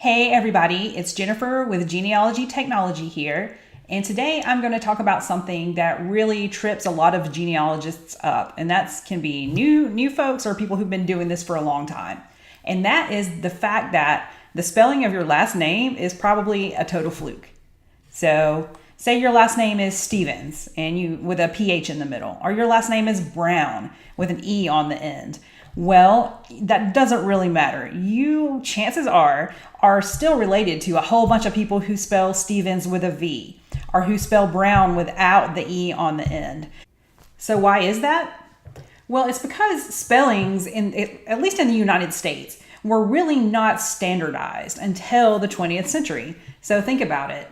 Hey everybody, it's Jennifer with Genealogy Technology here, and today I'm going to talk about something that really trips a lot of genealogists up, and that can be new folks or people who've been doing this for a long time. And that is the fact that the spelling of your last name is probably a total fluke. So, say your last name is Stevens and you with a PH in the middle, or your last name is Brown with an E on the end. Well, that doesn't really matter. You, chances are still related to a whole bunch of people who spell Stevens with a V or who spell Brown without the E on the end. So why is that? Well, it's because spellings, at least in the United States, were really not standardized until the 20th century. So think about it.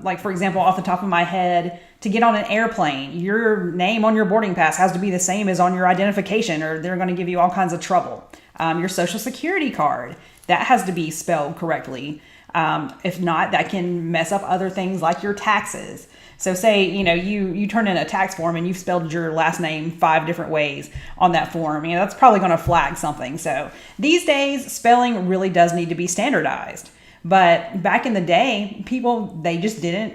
Like, for example, off the top of my head, to get on an airplane, your name on your boarding pass has to be the same as on your identification, or they're going to give you all kinds of trouble. Your social security card, that has to be spelled correctly. If not, that can mess up other things like your taxes. So say, you turn in a tax form and you've spelled your last name 5 different ways on that form. That's probably going to flag something. So these days, spelling really does need to be standardized. But back in the day, they just didn't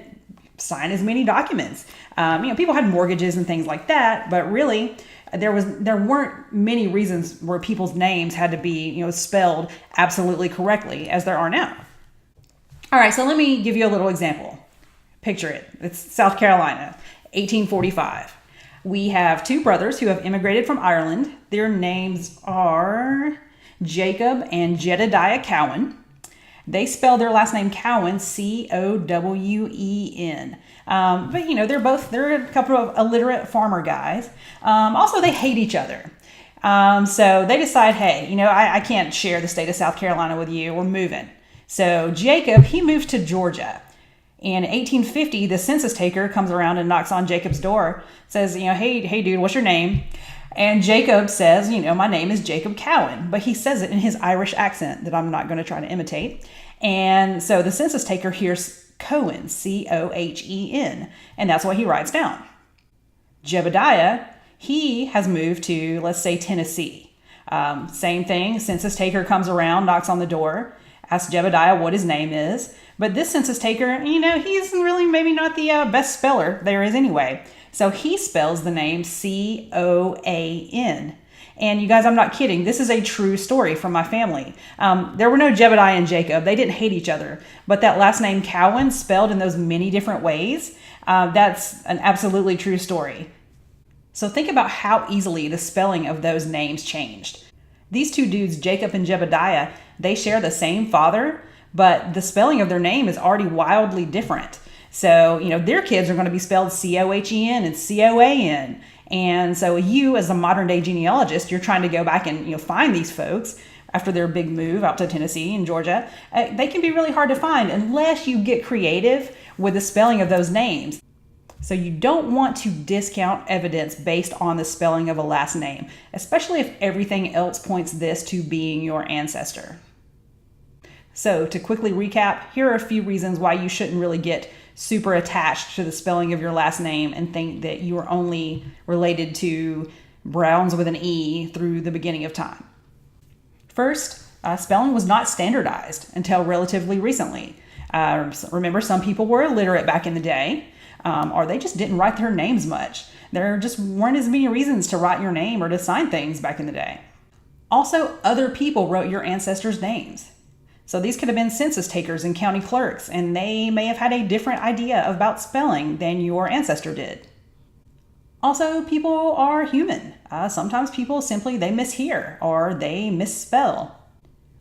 sign as many documents. People had mortgages and things like that, but really there weren't many reasons where people's names had to be, spelled absolutely correctly as there are now. All right, so let me give you a little example. Picture it. It's South Carolina, 1845. We have 2 brothers who have immigrated from Ireland. Their names are Jacob and Jedediah Cohen. They spell their last name Cowen, Cowen. But they're a couple of illiterate farmer guys. Also, they hate each other. So they decide, hey, I can't share the state of South Carolina with you. We're moving. So Jacob, he moved to Georgia. In 1850, the census taker comes around and knocks on Jacob's door, says, hey dude, what's your name? And Jacob says, my name is Jacob Cowen, but he says it in his Irish accent that I'm not going to try to imitate. And so the census taker hears Cohen, Cohen, and that's what he writes down. Jebediah, he has moved to, let's say, Tennessee. Same thing, census taker comes around, knocks on the door, asks Jebediah what his name is. But this census taker, he's really maybe not the best speller there is anyway. So he spells the name Coan. And you guys, I'm not kidding. This is a true story from my family. There were no Jebediah and Jacob. They didn't hate each other. But that last name Cowen, spelled in those many different ways, that's an absolutely true story. So think about how easily the spelling of those names changed. These 2 dudes, Jacob and Jebediah, they share the same father, but the spelling of their name is already wildly different. So, their kids are going to be spelled Cohen and Coan. And so you, as a modern day genealogist, you're trying to go back and, find these folks after their big move out to Tennessee and Georgia. They can be really hard to find unless you get creative with the spelling of those names. So you don't want to discount evidence based on the spelling of a last name, especially if everything else points this to being your ancestor. So to quickly recap, here are a few reasons why you shouldn't really get super attached to the spelling of your last name and think that you are only related to Browns with an E through the beginning of time. First, spelling was not standardized until relatively recently. Remember, some people were illiterate back in the day, or they just didn't write their names much. There just weren't as many reasons to write your name or to sign things back in the day. Also, other people wrote your ancestors' names. So these could have been census takers and county clerks, and they may have had a different idea about spelling than your ancestor did. Also, people are human. Sometimes people simply, they mishear or they misspell.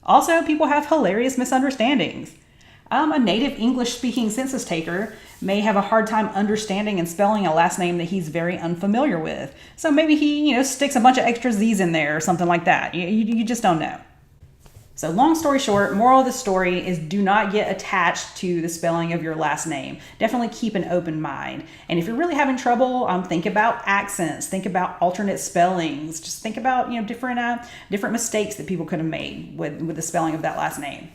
Also, people have hilarious misunderstandings. A native English-speaking census taker may have a hard time understanding and spelling a last name that he's very unfamiliar with. So maybe he, sticks a bunch of extra Z's in there or something like that. You just don't know. So long story short, moral of the story is do not get attached to the spelling of your last name. Definitely keep an open mind. And if you're really having trouble, think about accents, think about alternate spellings, just think about different mistakes that people could have made with the spelling of that last name.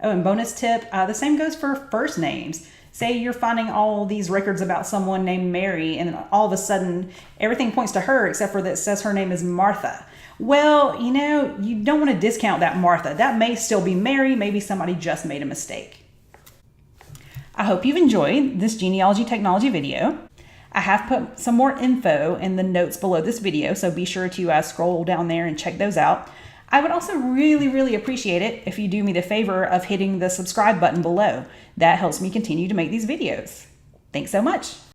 Oh, and bonus tip, the same goes for first names. Say you're finding all these records about someone named Mary, and all of a sudden everything points to her except for that it says her name is Martha. Well, you don't want to discount that Martha. That may still be Mary. Maybe somebody just made a mistake. I hope you've enjoyed this genealogy technology video. I have put some more info in the notes below this video, so be sure to scroll down there and check those out. I would also really appreciate it if you do me the favor of hitting the subscribe button below. That helps me continue to make these videos. Thanks so much.